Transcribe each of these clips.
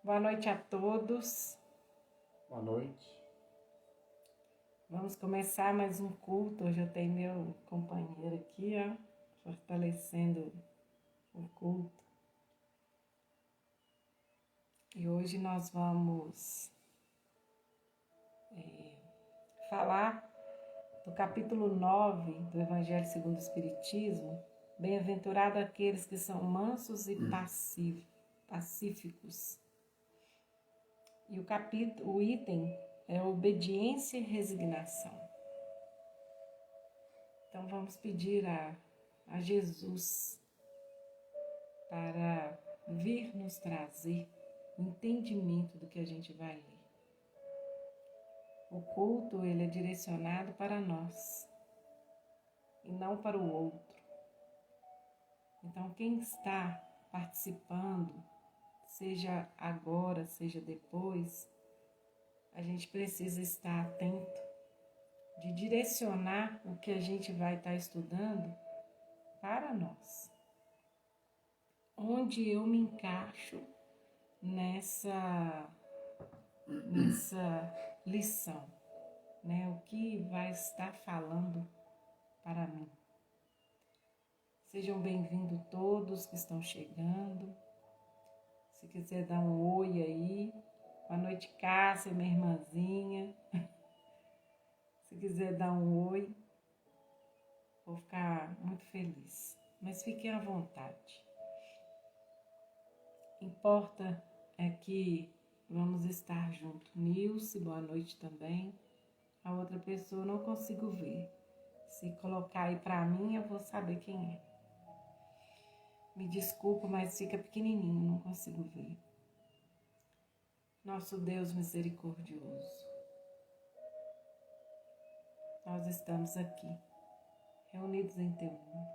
Boa noite a todos. Boa noite. Vamos começar mais um culto. Hoje eu tenho meu companheiro aqui, fortalecendo o culto. E hoje nós vamos falar do capítulo 9 do Evangelho segundo o Espiritismo. Bem-aventurado aqueles que são mansos e pacíficos. E o item é obediência e resignação. Então vamos pedir a Jesus para vir nos trazer o entendimento do que a gente vai ler. O culto, ele é direcionado para nós e não para o outro. Então quem está participando, seja agora, seja depois, a gente precisa estar atento de direcionar o que a gente vai estar estudando para nós. Onde eu me encaixo nessa lição, né? O que vai estar falando para mim. Sejam bem-vindos todos que estão chegando. Se quiser dar um oi aí. Boa noite, Cássia, minha irmãzinha. Se quiser dar um oi, vou ficar muito feliz. Mas fiquem à vontade. Importa é que vamos estar juntos. Nilce, boa noite também. A outra pessoa eu não consigo ver. Se colocar aí para mim, eu vou saber quem é. Me desculpa, mas fica pequenininho, não consigo ver. Nosso Deus misericordioso, nós estamos aqui, reunidos em Teu nome.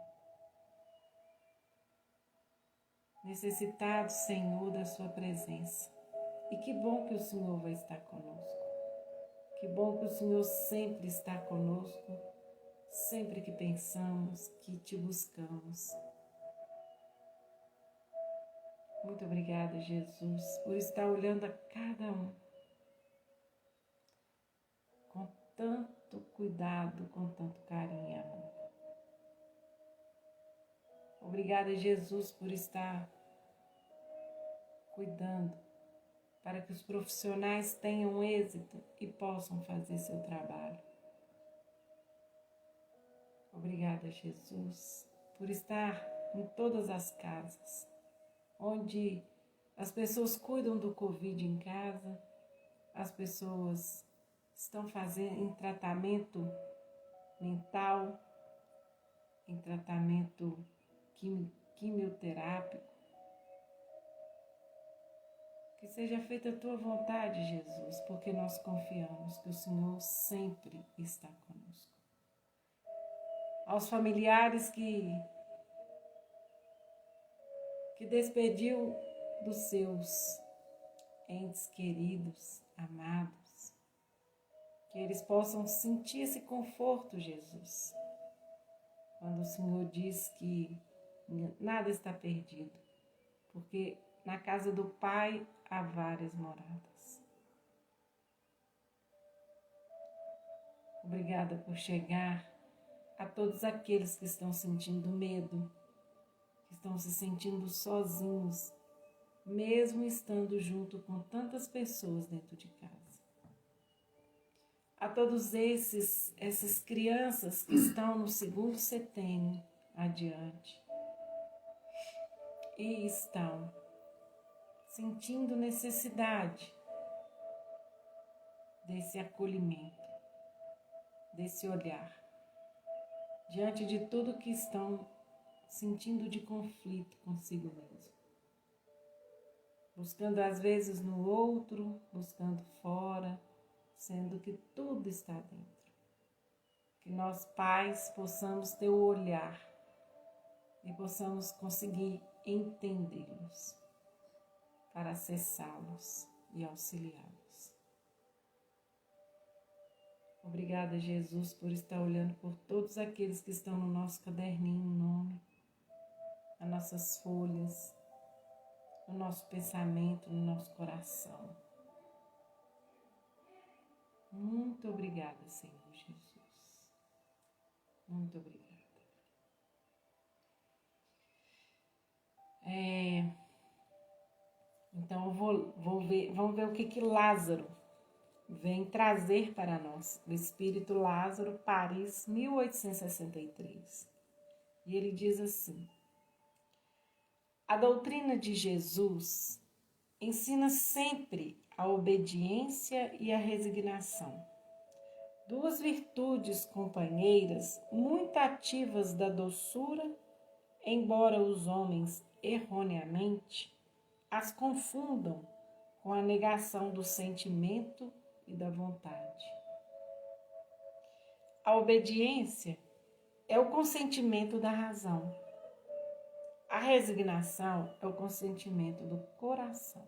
Necessitados, Senhor, da Sua presença. E que bom que o Senhor vai estar conosco. Que bom que o Senhor sempre está conosco, sempre que pensamos, que Te buscamos. Muito obrigada, Jesus, por estar olhando a cada um com tanto cuidado, com tanto carinho e amor. Obrigada, Jesus, por estar cuidando para que os profissionais tenham êxito e possam fazer seu trabalho. Obrigada, Jesus, por estar em todas as casas, onde as pessoas cuidam do Covid em casa, as pessoas estão fazendo em tratamento mental, em tratamento quimioterápico. Que seja feita a Tua vontade, Jesus, porque nós confiamos que o Senhor sempre está conosco. Aos familiares que despediu dos seus entes queridos, amados, que eles possam sentir esse conforto, Jesus, quando o Senhor diz que nada está perdido, porque na casa do Pai há várias moradas. Obrigada por chegar a todos aqueles que estão sentindo medo, que estão se sentindo sozinhos, mesmo estando junto com tantas pessoas dentro de casa. A todos essas crianças que estão no segundo setênio adiante e estão sentindo necessidade desse acolhimento, desse olhar, diante de tudo que estão sentindo de conflito consigo mesmo. Buscando às vezes no outro, buscando fora, sendo que tudo está dentro. Que nós, pais, possamos ter o olhar e possamos conseguir entendê-los para acessá-los e auxiliá-los. Obrigada, Jesus, por estar olhando por todos aqueles que estão no nosso caderninho, nome, as nossas folhas, no nosso pensamento, no nosso coração. Muito obrigada, Senhor Jesus. Muito obrigada. Então, vamos ver o que Lázaro vem trazer para nós. O Espírito Lázaro, Paris, 1863. E ele diz assim: a doutrina de Jesus ensina sempre a obediência e a resignação. Duas virtudes companheiras muito ativas da doçura, embora os homens erroneamente as confundam com a negação do sentimento e da vontade. A obediência é o consentimento da razão. A resignação é o consentimento do coração.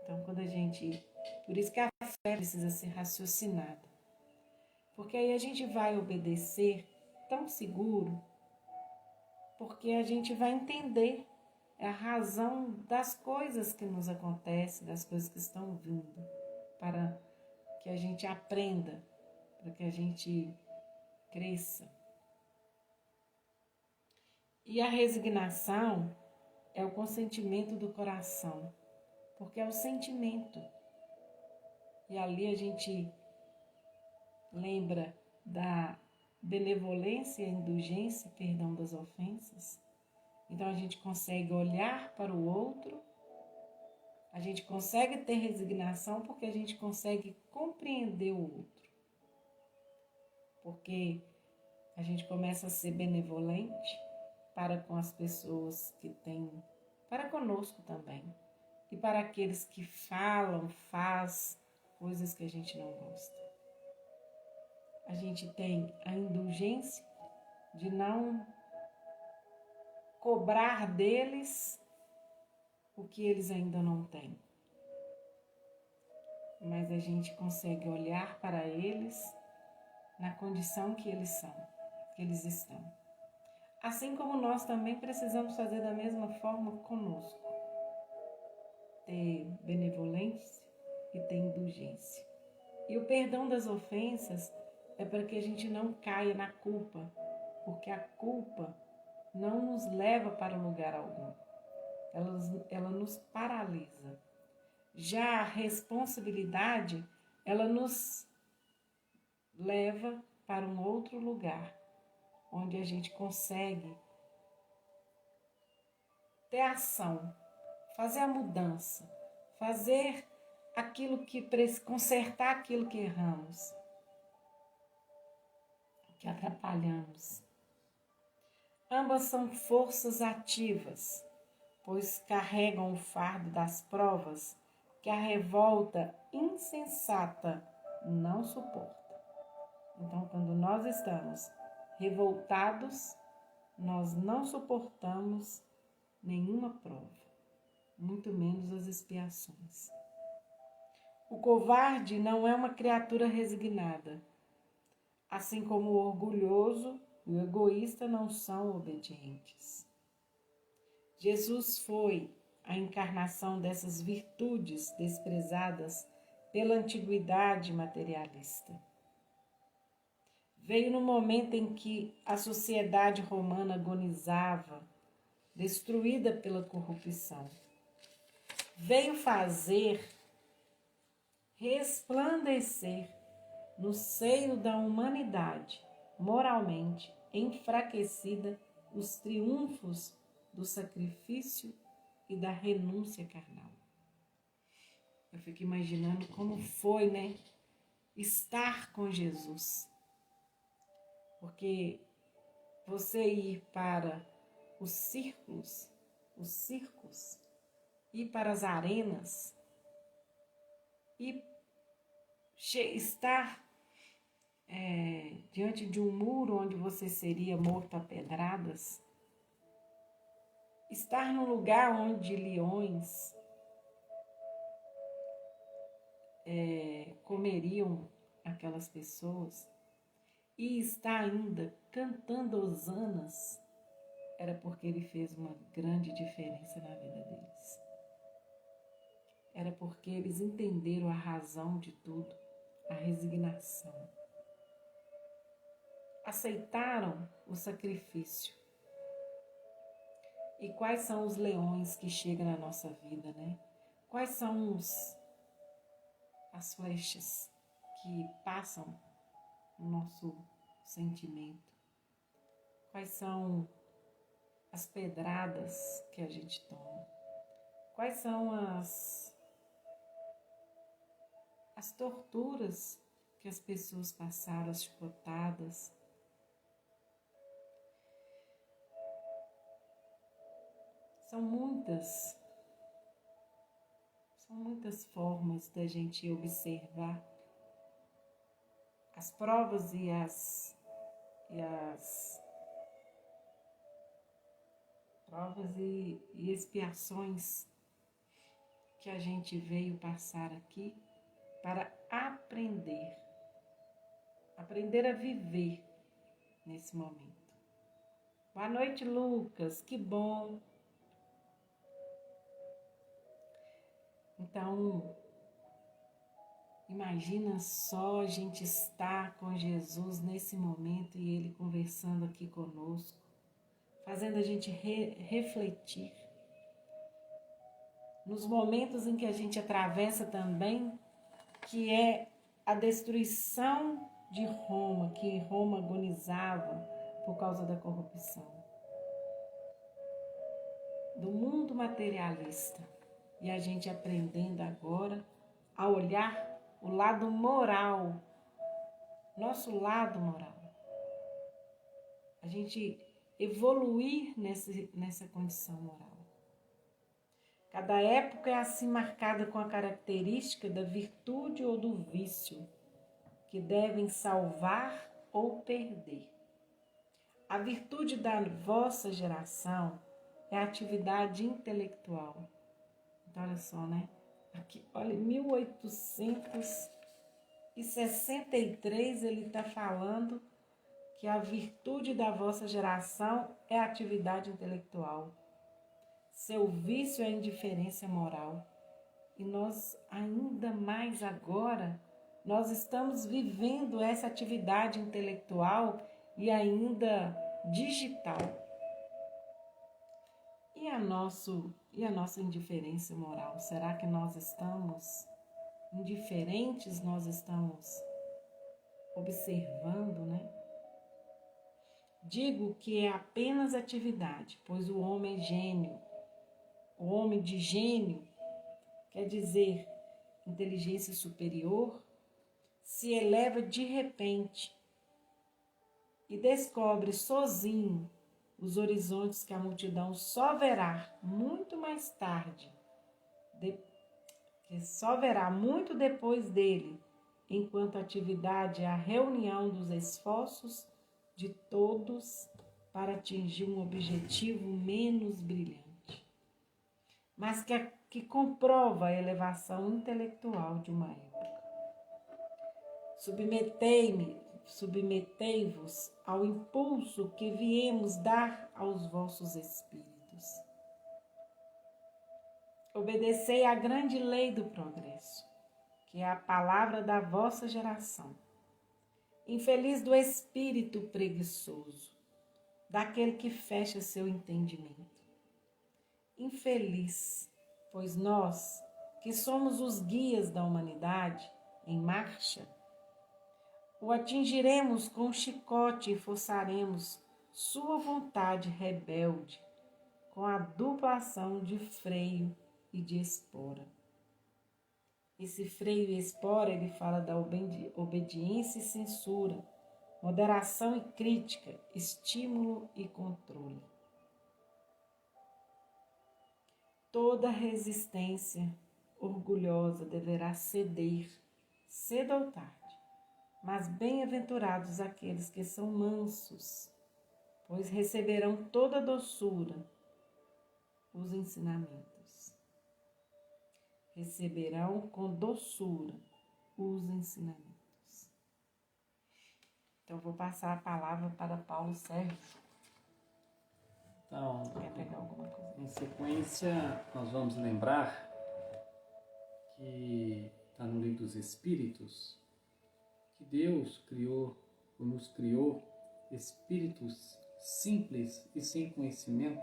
Então, por isso que a fé precisa ser raciocinada. Porque aí a gente vai obedecer tão seguro, porque a gente vai entender a razão das coisas que nos acontecem, das coisas que estão vindo, para que a gente aprenda, para que a gente cresça. E a resignação é o consentimento do coração, porque é o sentimento. E ali a gente lembra da benevolência, indulgência, perdão das ofensas. Então a gente consegue olhar para o outro, a gente consegue ter resignação porque a gente consegue compreender o outro. Porque a gente começa a ser benevolente para com as pessoas que têm, para conosco também. E para aqueles que faz coisas que a gente não gosta. A gente tem a indulgência de não cobrar deles o que eles ainda não têm. Mas a gente consegue olhar para eles na condição que eles são, que eles estão. Assim como nós também precisamos fazer da mesma forma conosco. Ter benevolência e ter indulgência. E o perdão das ofensas é para que a gente não caia na culpa, porque a culpa não nos leva para lugar algum. Ela nos paralisa. Já a responsabilidade, ela nos leva para um outro lugar, onde a gente consegue ter ação, fazer a mudança, fazer consertar aquilo que erramos, que atrapalhamos. Ambas são forças ativas, pois carregam o fardo das provas que a revolta insensata não suporta. Então, quando nós estamos revoltados, nós não suportamos nenhuma prova, muito menos as expiações. O covarde não é uma criatura resignada, assim como o orgulhoso e o egoísta não são obedientes. Jesus foi a encarnação dessas virtudes desprezadas pela antiguidade materialista. Veio no momento em que a sociedade romana agonizava, destruída pela corrupção. Veio fazer resplandecer no seio da humanidade, moralmente enfraquecida, os triunfos do sacrifício e da renúncia carnal. Eu fico imaginando como foi, estar com Jesus. Porque você ir para os circos, ir para as arenas e estar diante de um muro onde você seria morto a pedradas, estar num lugar onde leões comeriam aquelas pessoas e estar ainda cantando hosanas era porque ele fez uma grande diferença na vida deles. Era porque eles entenderam a razão de tudo, a resignação. Aceitaram o sacrifício. E quais são os leões que chegam na nossa vida, né? Quais são as flechas que passam no nosso sentimento? Quais são as pedradas que a gente toma? Quais são as torturas que as pessoas passaram, as chicotadas? São muitas formas da gente observar as provas e expiações que a gente veio passar aqui para aprender a viver nesse momento. Boa noite, Lucas, que bom. Então, imagina só a gente estar com Jesus nesse momento e Ele conversando aqui conosco, fazendo a gente refletir. Nos momentos em que a gente atravessa também, que é a destruição de Roma, que Roma agonizava por causa da corrupção, do mundo materialista. E a gente aprendendo agora a olhar o lado moral, nosso lado moral. A gente evoluir nessa condição moral. Cada época é assim marcada com a característica da virtude ou do vício, que devem salvar ou perder. A virtude da vossa geração é a atividade intelectual. Então, olha só, né? Aqui, olha, 1863 ele está falando que a virtude da vossa geração é a atividade intelectual. Seu vício é a indiferença moral. E nós, ainda mais agora, nós estamos vivendo essa atividade intelectual e ainda digital. E a nossa indiferença moral? Será que nós estamos indiferentes? Nós estamos observando, né? Digo que é apenas atividade, pois o homem é gênio. O homem de gênio, quer dizer, inteligência superior, se eleva de repente e descobre sozinho os horizontes que a multidão só verá muito mais tarde, que só verá muito depois dele, enquanto a atividade é a reunião dos esforços de todos para atingir um objetivo menos brilhante, mas que comprova a elevação intelectual de uma época. Submetei-vos ao impulso que viemos dar aos vossos espíritos. Obedecei à grande lei do progresso, que é a palavra da vossa geração. Infeliz do espírito preguiçoso, daquele que fecha seu entendimento. Infeliz, pois nós, que somos os guias da humanidade em marcha, o atingiremos com chicote e forçaremos sua vontade rebelde com a dupla ação de freio e de espora. Esse freio e espora, ele fala da obediência e censura, moderação e crítica, estímulo e controle. Toda resistência orgulhosa deverá ceder, cedo ou tarde. Mas bem-aventurados aqueles que são mansos, pois receberão toda doçura os ensinamentos. Receberão com doçura os ensinamentos. Então, vou passar a palavra para Paulo Sérgio. Então, Quer pegar alguma coisa? em sequência, nós vamos lembrar que está no Livro dos Espíritos que Deus nos criou espíritos simples e sem conhecimento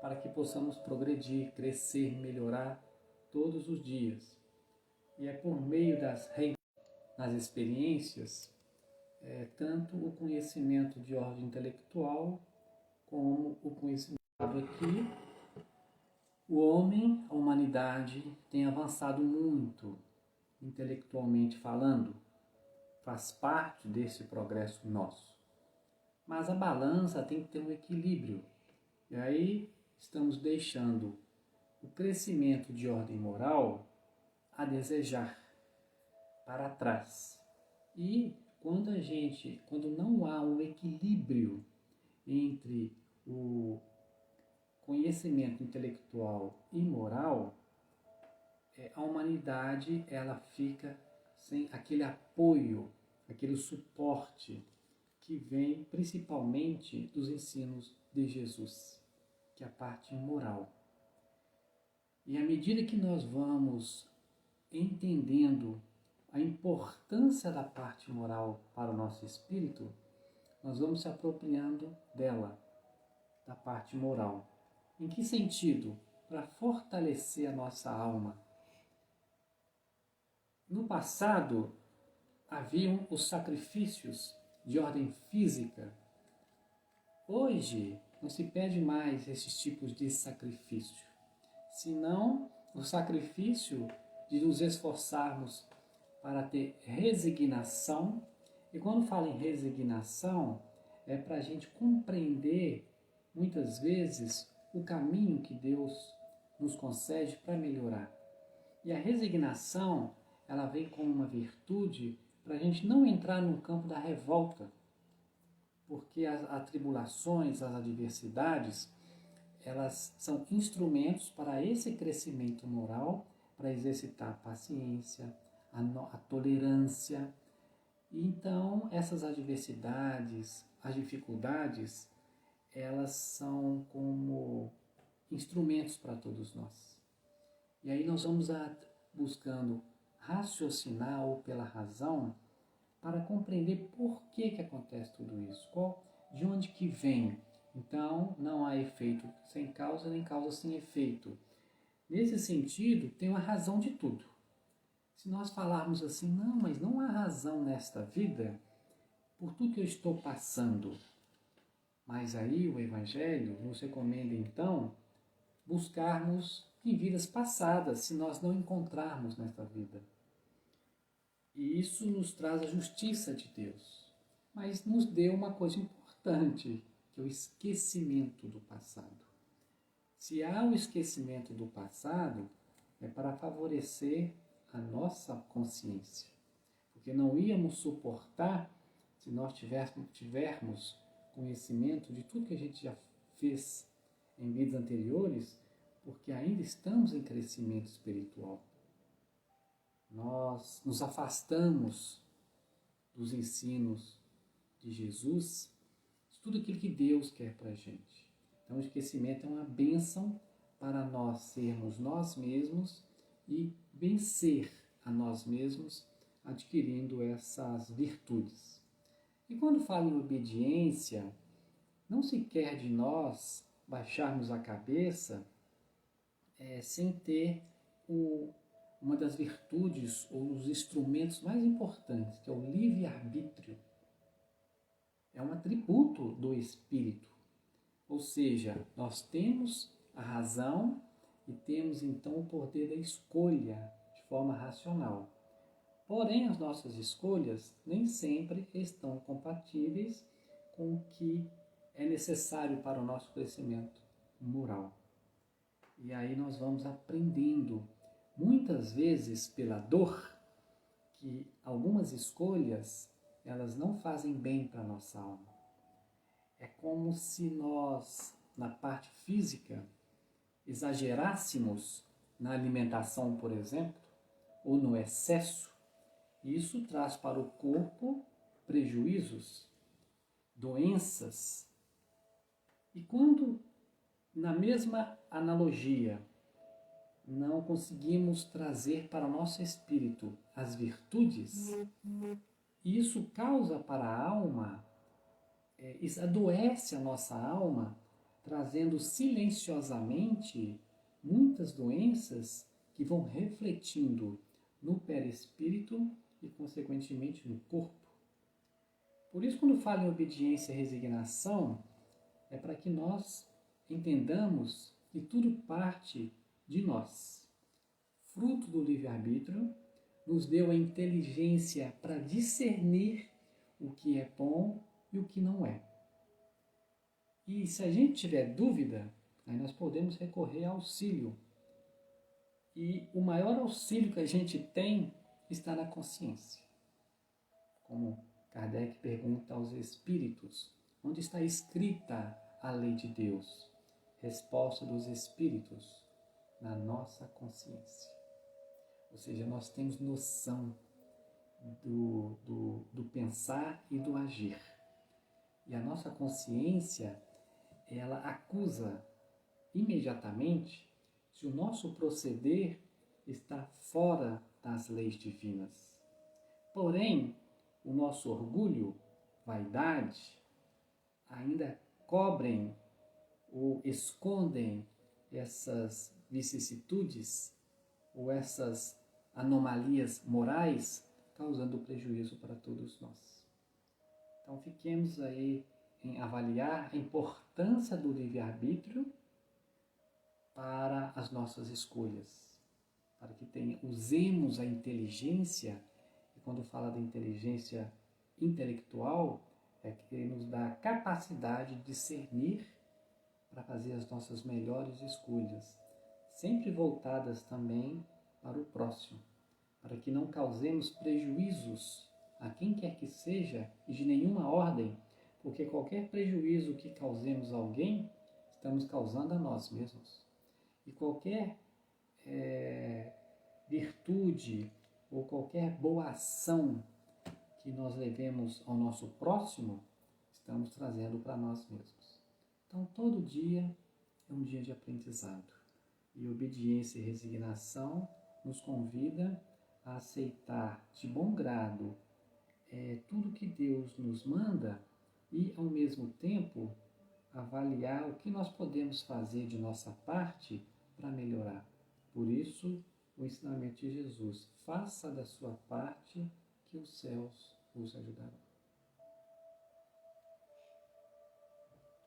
para que possamos progredir, crescer, melhorar todos os dias. E é por meio das experiências, tanto o conhecimento de ordem intelectual como o conhecimento aqui, o homem, a humanidade tem avançado muito, intelectualmente falando, faz parte desse progresso nosso. Mas a balança tem que ter um equilíbrio. E aí estamos deixando o crescimento de ordem moral a desejar, para trás. E quando não há um equilíbrio entre o conhecimento intelectual e moral, a humanidade ela fica sem aquele apoio, aquele suporte que vem principalmente dos ensinos de Jesus, que é a parte moral. E à medida que nós vamos entendendo a importância da parte moral para o nosso espírito, nós vamos se apropriando dela, da parte moral. Em que sentido? Para fortalecer a nossa alma. No passado, haviam os sacrifícios de ordem física. Hoje, não se pede mais esses tipos de sacrifício, senão o sacrifício de nos esforçarmos para ter resignação. E quando falo em resignação, é para a gente compreender, muitas vezes, o caminho que Deus nos concede para melhorar. E a resignação, ela vem como uma virtude para a gente não entrar no campo da revolta, porque as atribulações, as adversidades, elas são instrumentos para esse crescimento moral, para exercitar a paciência, a tolerância. E então, essas adversidades, as dificuldades, elas são como instrumentos para todos nós. E aí nós vamos buscando raciocinar ou pela razão para compreender por que acontece tudo isso, de onde que vem. Então, não há efeito sem causa, nem causa sem efeito. Nesse sentido, tem uma razão de tudo. Se nós falarmos assim, não, mas não há razão nesta vida por tudo que eu estou passando. Mas aí o Evangelho nos recomenda, então, buscarmos em vidas passadas, se nós não encontrarmos nesta vida. E isso nos traz a justiça de Deus. Mas nos deu uma coisa importante, que é o esquecimento do passado. Se há o esquecimento do passado, é para favorecer a nossa consciência. Porque não íamos suportar se nós tivermos conhecimento de tudo que a gente já fez em vidas anteriores, porque ainda estamos em crescimento espiritual. Nós nos afastamos dos ensinos de Jesus, de tudo aquilo que Deus quer para a gente. Então, o esquecimento é uma bênção para nós sermos nós mesmos e vencer a nós mesmos, adquirindo essas virtudes. E quando falo em obediência, não se quer de nós baixarmos a cabeça sem ter uma das virtudes ou os instrumentos mais importantes, que é o livre-arbítrio. É um atributo do espírito. Ou seja, nós temos a razão e temos então o poder da escolha de forma racional. Porém, as nossas escolhas nem sempre estão compatíveis com o que é necessário para o nosso crescimento moral. E aí nós vamos aprendendo, muitas vezes pela dor, que algumas escolhas elas não fazem bem para a nossa alma. É como se nós, na parte física, exagerássemos na alimentação, por exemplo, ou no excesso. Isso traz para o corpo prejuízos, doenças. E quando na mesma analogia, não conseguimos trazer para o nosso espírito as virtudes, isso causa para a alma, isso adoece a nossa alma, trazendo silenciosamente muitas doenças que vão refletindo no perispírito e, consequentemente, no corpo. Por isso, quando falo em obediência e resignação, é para que nós entendamos que tudo parte de nós. Fruto do livre-arbítrio, nos deu a inteligência para discernir o que é bom e o que não é. E se a gente tiver dúvida, aí nós podemos recorrer ao auxílio. E o maior auxílio que a gente tem está na consciência. Como Kardec pergunta aos espíritos, onde está escrita a lei de Deus? Resposta dos espíritos, na nossa consciência. Ou seja, nós temos noção do pensar e do agir. E a nossa consciência, ela acusa imediatamente se o nosso proceder está fora das leis divinas. Porém, o nosso orgulho, vaidade, ainda cobrem ou escondem essas vicissitudes ou essas anomalias morais, causando prejuízo para todos nós. Então fiquemos aí em avaliar a importância do livre-arbítrio para as nossas escolhas, para que usemos a inteligência, e quando fala da inteligência intelectual, é que nos dá a capacidade de discernir para fazer as nossas melhores escolhas, sempre voltadas também para o próximo, para que não causemos prejuízos a quem quer que seja e de nenhuma ordem, porque qualquer prejuízo que causemos a alguém, estamos causando a nós mesmos. E qualquer virtude ou qualquer boa ação que nós levemos ao nosso próximo, estamos trazendo para nós mesmos. Então, todo dia é um dia de aprendizado. E obediência e resignação nos convida a aceitar de bom grado tudo que Deus nos manda e, ao mesmo tempo, avaliar o que nós podemos fazer de nossa parte para melhorar. Por isso, o ensinamento de Jesus: faça da sua parte que os céus os ajudarão.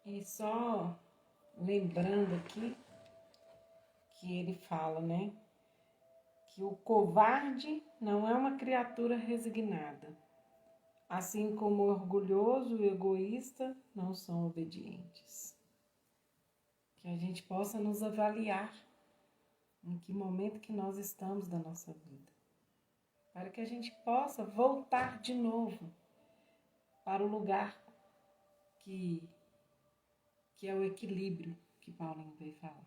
E só lembrando aqui que ele fala, né, que o covarde não é uma criatura resignada, assim como o orgulhoso e o egoísta não são obedientes. Que a gente possa nos avaliar em que momento que nós estamos da nossa vida, para que a gente possa voltar de novo para o lugar que é o equilíbrio que Paulinho veio falar.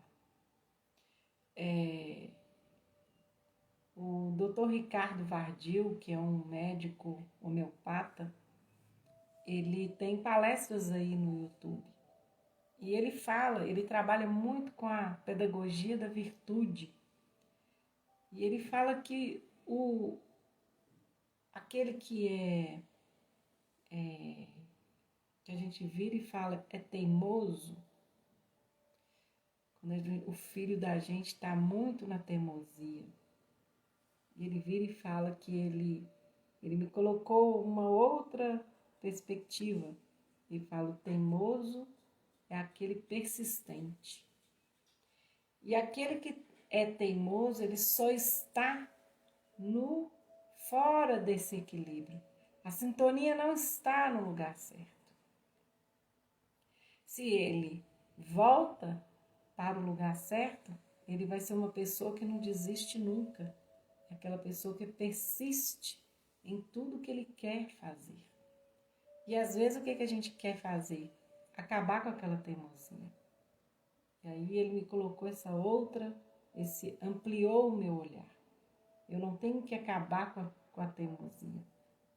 O Dr. Ricardo Vardil, que é um médico homeopata, ele tem palestras aí no YouTube. E ele trabalha muito com a pedagogia da virtude. E ele fala que aquele que que a gente vira e fala é teimoso, quando o filho da gente está muito na teimosia, e ele vira e fala que ele me colocou uma outra perspectiva. Ele fala: o teimoso é aquele persistente. E aquele que é teimoso, ele só está fora desse equilíbrio. A sintonia não está no lugar certo. Se ele volta para o lugar certo, ele vai ser uma pessoa que não desiste nunca. É aquela pessoa que persiste em tudo que ele quer fazer. E às vezes o que a gente quer fazer? Acabar com aquela teimosia. E aí ele me colocou ampliou o meu olhar. Eu não tenho que acabar com a teimosia.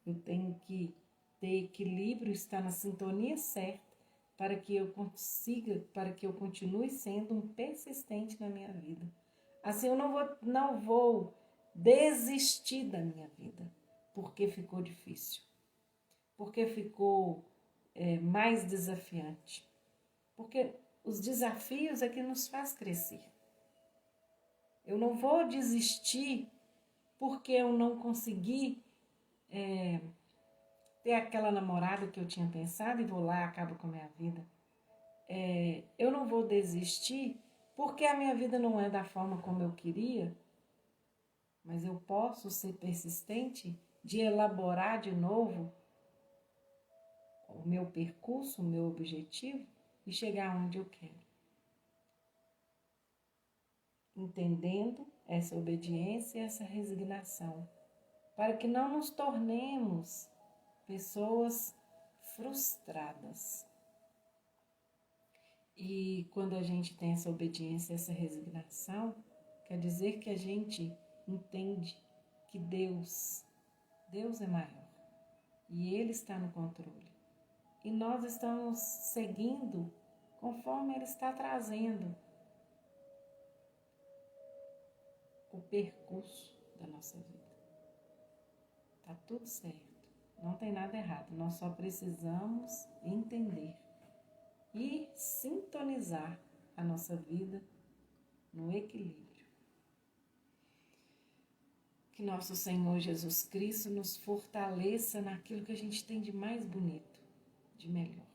Eu tenho que ter equilíbrio, estar na sintonia certa, para que eu consiga, para que eu continue sendo um persistente na minha vida. Assim eu não vou desistir da minha vida, porque ficou difícil, porque ficou mais desafiante, porque os desafios é que nos faz crescer. Eu não vou desistir porque eu não consegui ter aquela namorada que eu tinha pensado e vou lá e acabo com a minha vida. Eu não vou desistir porque a minha vida não é da forma como eu queria, mas eu posso ser persistente de elaborar de novo o meu percurso, o meu objetivo e chegar onde eu quero. Entendendo essa obediência e essa resignação, para que não nos tornemos pessoas frustradas. E quando a gente tem essa obediência, essa resignação, quer dizer que a gente entende que Deus é maior e Ele está no controle. E nós estamos seguindo conforme Ele está trazendo o percurso da nossa vida. Está tudo certo, não tem nada errado, nós só precisamos entender e sintonizar a nossa vida no equilíbrio. Que nosso Senhor Jesus Cristo nos fortaleça naquilo que a gente tem de mais bonito, de melhor.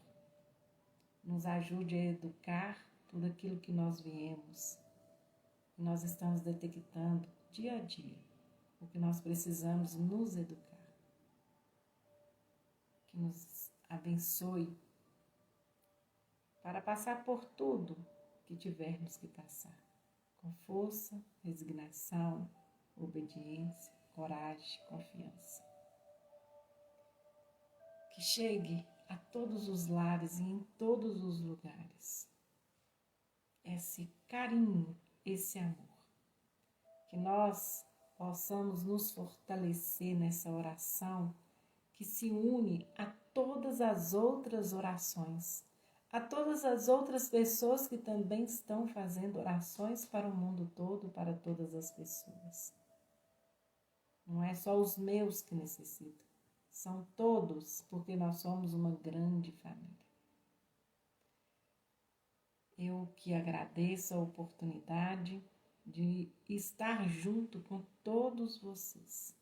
Nos ajude a educar tudo aquilo que nós viemos. Nós estamos detectando dia a dia o que nós precisamos nos educar. Que nos abençoe para passar por tudo que tivermos que passar, com força, resignação, obediência, coragem, confiança. Que chegue a todos os lares e em todos os lugares esse carinho, esse amor. Que nós possamos nos fortalecer nessa oração que se une a todas as outras orações, a todas as outras pessoas que também estão fazendo orações para o mundo todo, para todas as pessoas. Não é só os meus que necessitam, são todos, porque nós somos uma grande família. Eu que agradeço a oportunidade de estar junto com todos vocês,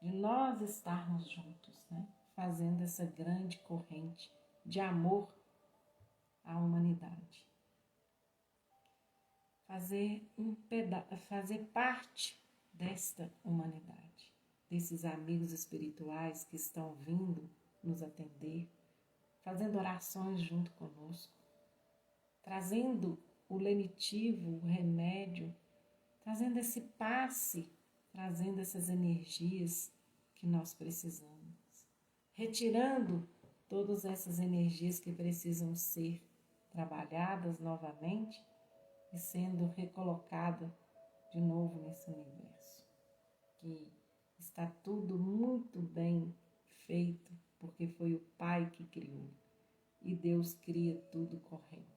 de nós estarmos juntos, né? Fazendo essa grande corrente de amor à humanidade. Fazer parte desta humanidade, desses amigos espirituais que estão vindo nos atender, fazendo orações junto conosco, trazendo o lenitivo, o remédio, trazendo esse passe, trazendo essas energias que nós precisamos, retirando todas essas energias que precisam ser trabalhadas novamente e sendo recolocada de novo nesse universo, que está tudo muito bem feito, porque foi o Pai que criou, e Deus cria tudo correto.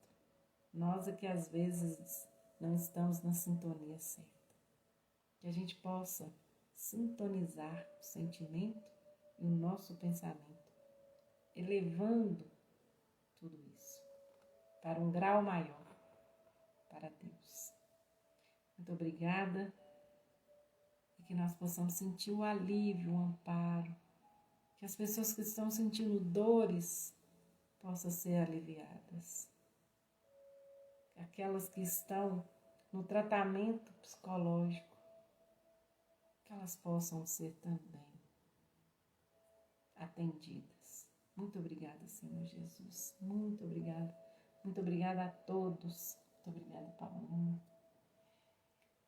Nós é que às vezes não estamos na sintonia certa. Que a gente possa sintonizar o sentimento e o nosso pensamento, elevando tudo isso para um grau maior, para Deus. Muito obrigada e que nós possamos sentir o alívio, o amparo, que as pessoas que estão sentindo dores possam ser aliviadas. Aquelas que estão no tratamento psicológico, que elas possam ser também atendidas. Muito obrigada, Senhor Jesus. Muito obrigada. Muito obrigada a todos. Muito obrigada, Paulinho.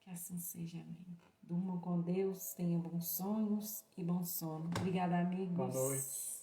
Que assim seja, amém. Durmam com Deus, tenham bons sonhos e bom sono. Obrigada, amigos. Boa noite.